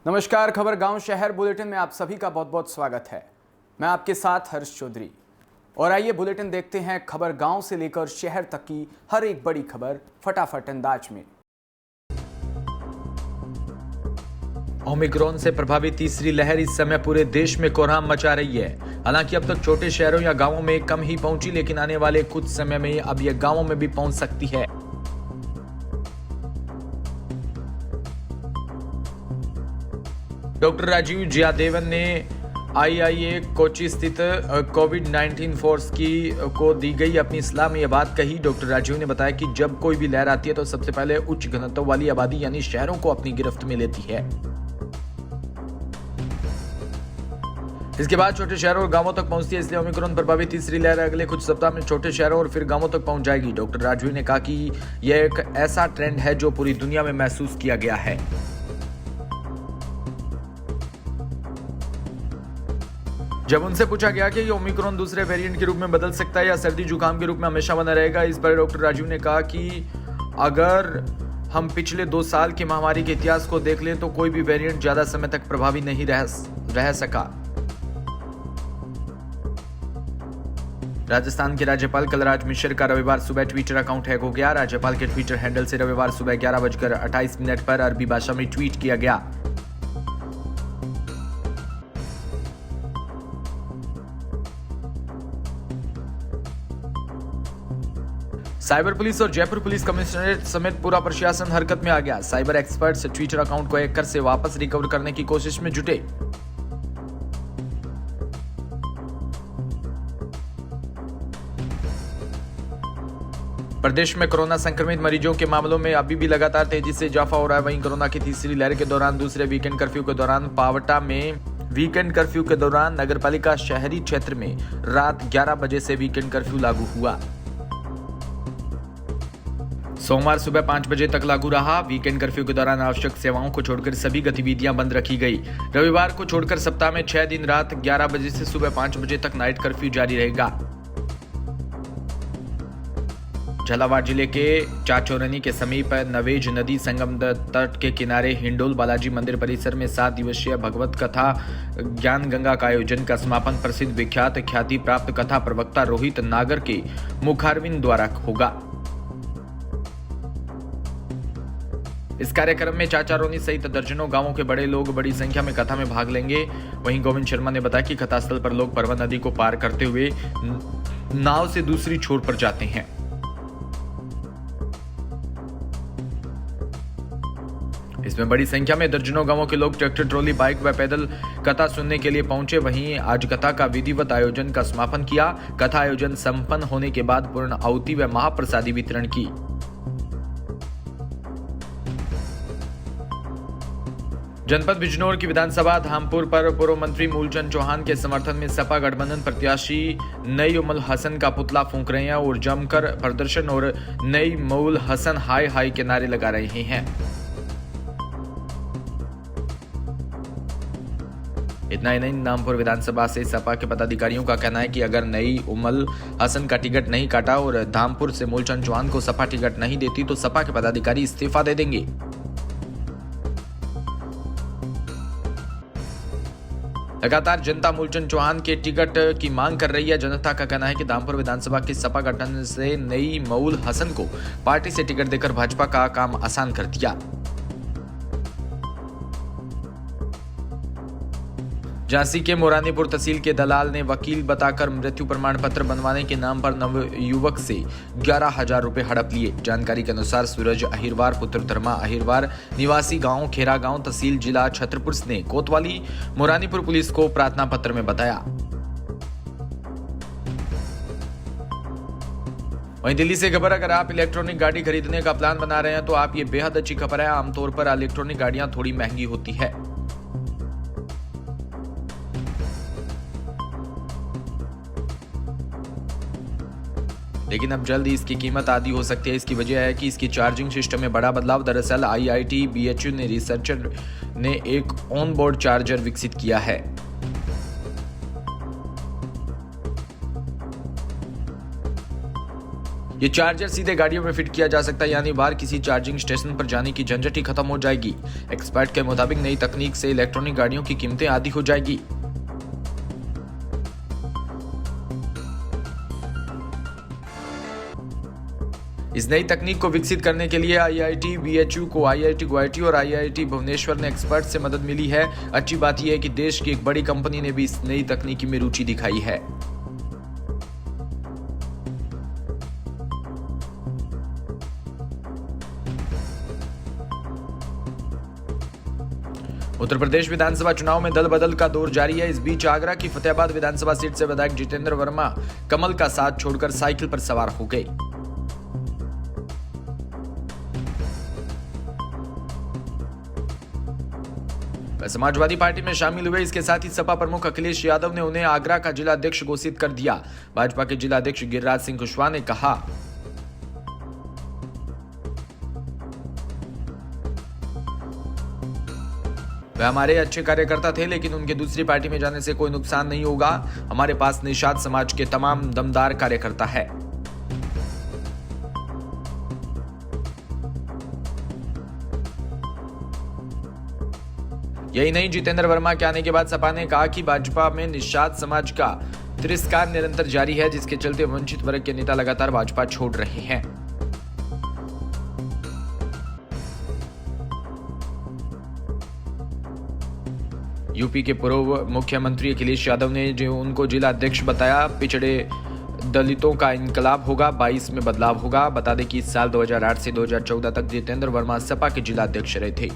नमस्कार, खबर गांव शहर बुलेटिन में आप सभी का बहुत बहुत स्वागत है। मैं आपके साथ हर्ष चौधरी और आइए बुलेटिन देखते हैं खबर गांव से लेकर शहर तक की हर एक बड़ी खबर फटाफट अंदाज में। ओमिक्रॉन से प्रभावित तीसरी लहर इस समय पूरे देश में कोहराम मचा रही है। हालांकि अब तक छोटे शहरों या गांवों में कम ही पहुंची, लेकिन आने वाले कुछ समय में अब यह गांवों में भी पहुंच सकती है। डॉक्टर राजीव जयादेवन ने आईआईए कोची स्थित कोविड-19 फोर्स को दी गई अपनी सलाह में यह बात कही। डॉक्टर राजीव ने बताया कि जब कोई भी लहर आती है तो सबसे पहले उच्च घनत्व वाली आबादी यानी शहरों को अपनी गिरफ्त में लेती है। इसके बाद छोटे शहरों और गांवों तक पहुंचती है, इसलिए ओमिक्रॉन प्रभावित तीसरी लहर अगले कुछ सप्ताह में छोटे शहरों और फिर गांवों तक पहुंच जाएगी। डॉक्टर राजीव ने कहा कि यह एक ऐसा ट्रेंड है जो पूरी दुनिया में महसूस किया गया है। जब उनसे पूछा गया कि ये ओमिक्रॉन दूसरे वेरिएंट के रूप में बदल सकता है या सर्दी जुकाम के रूप में हमेशा बना रहेगा, इस पर डॉक्टर राजीव ने कहा कि अगर हम पिछले 2 साल की महामारी के इतिहास को देख लें तो कोई भी वेरिएंट ज्यादा समय तक प्रभावी नहीं रह सका। राजस्थान के राज्यपाल कलराज मिश्र का रविवार सुबह ट्विटर अकाउंट हैक हो गया। राज्यपाल के ट्विटर हैंडल से रविवार सुबह 11:28 पर अरबी भाषा में ट्वीट किया गया। साइबर पुलिस और जयपुर पुलिस कमिश्नरेट समेत पूरा प्रशासन हरकत में आ गया। साइबर एक्सपर्ट्स ट्विटर अकाउंट को हैक कर से वापस रिकवर करने की कोशिश में जुटे। प्रदेश में कोरोना संक्रमित मरीजों के मामलों में अभी भी लगातार तेजी से इजाफा हो रहा है। वहीं कोरोना की तीसरी लहर के दौरान दूसरे वीकेंड कर्फ्यू के दौरान पावटा में वीकेंड कर्फ्यू के दौरान नगरपालिका शहरी क्षेत्र में रात 11 बजे से वीकेंड कर्फ्यू लागू हुआ। सोमवार सुबह 5 बजे तक लागू रहा। वीकेंड कर्फ्यू के दौरान आवश्यक सेवाओं को छोड़कर सभी गतिविधियां बंद रखी गई। रविवार को छोड़कर सप्ताह में 6 दिन रात 11 बजे से सुबह 5 बजे तक नाइट कर्फ्यू जारी रहेगा। झालावाड़ जिले के चाचौरनी के समीप नवेज नदी संगम तट के किनारे हिंडोल बालाजी मंदिर परिसर में 7 दिवसीय भगवत कथा ज्ञान गंगा का आयोजन का समापन प्रसिद्ध विख्यात ख्याति प्राप्त कथा प्रवक्ता रोहित नागर के मुखारविंद द्वारा होगा। इस कार्यक्रम में चाचारोनी सहित दर्जनों गांवों के बड़े लोग बड़ी संख्या में कथा में भाग लेंगे। वहीं गोविंद शर्मा ने बताया कि कथास्थल पर लोग परवन नदी को पार करते हुए नाव से दूसरी छोर पर जाते हैं। इसमें बड़ी संख्या में दर्जनों गांवों के लोग ट्रैक्टर, ट्रॉली, बाइक व पैदल कथा सुनने के लिए पहुंचे। वहीं आज कथा का विधिवत आयोजन का समापन किया। कथा आयोजन संपन्न होने के बाद पूर्ण आहुति व महाप्रसादी वितरण की। जनपद बिजनौर की विधानसभा धामपुर पर पूर्व मंत्री मूलचंद चौहान के समर्थन में सपा गठबंधन प्रत्याशी नई उमल हसन का पुतला फूंक रहे हैं और जमकर प्रदर्शन और नई मऊल हसन हाय हाय के नारे लगा रहे हैं। इतना ही नहीं, नामपुर विधानसभा से सपा के पदाधिकारियों का कहना है कि अगर नई उमल हसन का टिकट नहीं काटा और धामपुर से मूलचंद चौहान को सपा टिकट नहीं देती तो सपा के पदाधिकारी इस्तीफा दे देंगे। लगातार जनता मूलचंद चौहान के टिकट की मांग कर रही है। जनता का कहना है कि धामपुर विधानसभा की सपा गठबंधन से नई मऊल हसन को पार्टी से टिकट देकर भाजपा का काम आसान कर दिया। झांसी के मोरानीपुर तहसील के दलाल ने वकील बताकर मृत्यु प्रमाण पत्र बनवाने के नाम पर नवयुवक से 11,000 रुपए हड़प लिए। जानकारी के अनुसार सूरज अहिरवार पुत्र धर्मा अहिरवार निवासी गांव खेरा गांव तहसील जिला छतरपुर ने कोतवाली मोरानीपुर पुलिस को प्रार्थना पत्र में बताया। वहीं दिल्ली से खबर, अगर आप इलेक्ट्रॉनिक गाड़ी खरीदने का प्लान बना रहे हैं तो आप ये बेहद अच्छी खबर है। आमतौर पर इलेक्ट्रॉनिक गाड़ियां थोड़ी महंगी होती है। लेकिन अब जल्द ही इसकी कीमत आधी हो सकती है। इसकी वजह है कि इसकी चार्जिंग सिस्टम में बड़ा बदलाव। दरअसल IIT BHU ने रिसर्चर ने एक ऑन बोर्ड चार्जर विकसित किया है। ये चार्जर सीधे गाड़ियों में फिट किया जा सकता है, यानी बाहर किसी चार्जिंग स्टेशन पर जाने की झंझट ही खत्म हो जाएगी। एक्सपर्ट के मुताबिक नई तकनीक से इलेक्ट्रॉनिक गाड़ियों की कीमतें आधी हो जाएगी। इस नई तकनीक को विकसित करने के लिए IIT BHU को IIT गुवाहाटी और IIT भुवनेश्वर ने एक्सपर्ट से मदद मिली है। अच्छी बात यह है कि देश की एक बड़ी कंपनी ने भी इस नई तकनीकी में रुचि दिखाई है। उत्तर प्रदेश विधानसभा चुनाव में दल बदल का दौर जारी है। इस बीच आगरा की फतेहाबाद विधानसभा सीट से विधायक जितेंद्र वर्मा कमल का साथ छोड़कर साइकिल पर सवार हो गए। समाजवादी पार्टी में शामिल हुए। इसके साथ ही सपा प्रमुख अखिलेश यादव ने उन्हें आगरा का जिला अध्यक्ष घोषित कर दिया। भाजपा के जिला अध्यक्ष गिरिराज सिंह कुशवाहा ने कहा, वे हमारे अच्छे कार्यकर्ता थे, लेकिन उनके दूसरी पार्टी में जाने से कोई नुकसान नहीं होगा। हमारे पास निषाद समाज के तमाम दमदार कार्यकर्ता है। यही नहीं, जितेंद्र वर्मा के आने के बाद सपा ने कहा कि भाजपा में निषाद समाज का तिरस्कार निरंतर जारी है, जिसके चलते वंचित वर्ग के नेता लगातार भाजपा छोड़ रहे हैं। यूपी के पूर्व मुख्यमंत्री अखिलेश यादव ने जो उनको जिला अध्यक्ष बताया। पिछड़े दलितों का इनकलाब होगा, 22 में बदलाव होगा। बता दें कि इस साल 2008 से 2014 तक जितेंद्र वर्मा सपा के जिला अध्यक्ष रहे थे।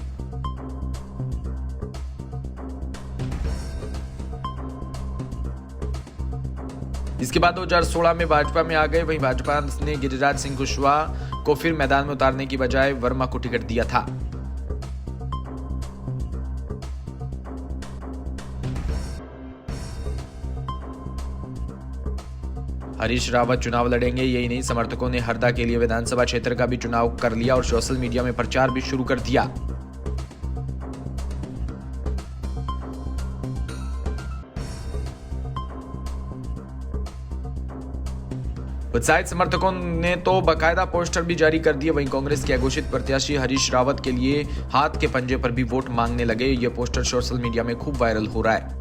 इसके बाद 2016 में भाजपा में आ गए। वहीं भाजपा ने गिरिराज सिंह कुशवाहा को फिर मैदान में उतारने की बजाय वर्मा को टिकट दिया था। हरीश रावत चुनाव लड़ेंगे। यही नहीं, समर्थकों ने हरदा के लिए विधानसभा क्षेत्र का भी चुनाव कर लिया और सोशल मीडिया में प्रचार भी शुरू कर दिया। उत्साहित समर्थकों ने तो बकायदा पोस्टर भी जारी कर दिए। वहीं कांग्रेस के घोषित प्रत्याशी हरीश रावत के लिए हाथ के पंजे पर भी वोट मांगने लगे। ये पोस्टर सोशल मीडिया में खूब वायरल हो रहा है।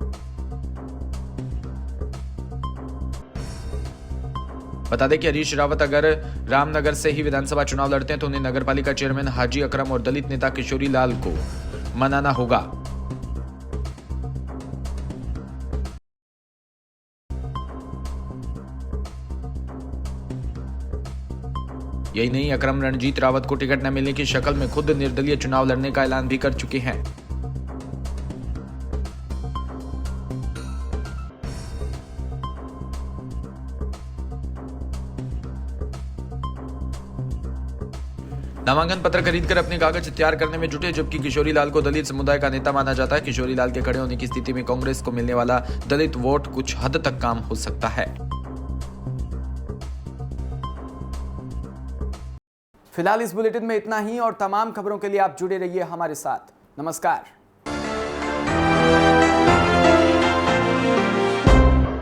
बता दें कि हरीश रावत अगर रामनगर से ही विधानसभा चुनाव लड़ते हैं तो उन्हें नगरपालिका चेयरमैन हाजी अकरम और दलित नेता किशोरी लाल को मनाना होगा। यही नहीं, अकरम रणजीत रावत को टिकट न मिलने की शक्ल में खुद निर्दलीय चुनाव लड़ने का ऐलान भी कर चुके हैं। नामांकन पत्र खरीदकर अपने कागज तैयार करने में जुटे, जबकि किशोरी लाल को दलित समुदाय का नेता माना जाता है। किशोरी लाल के खड़े होने की स्थिति में कांग्रेस को मिलने वाला दलित वोट कुछ हद तक काम हो सकता है। फिलहाल इस बुलेटिन में इतना ही और तमाम खबरों के लिए आप जुड़े रहिए हमारे साथ। नमस्कार।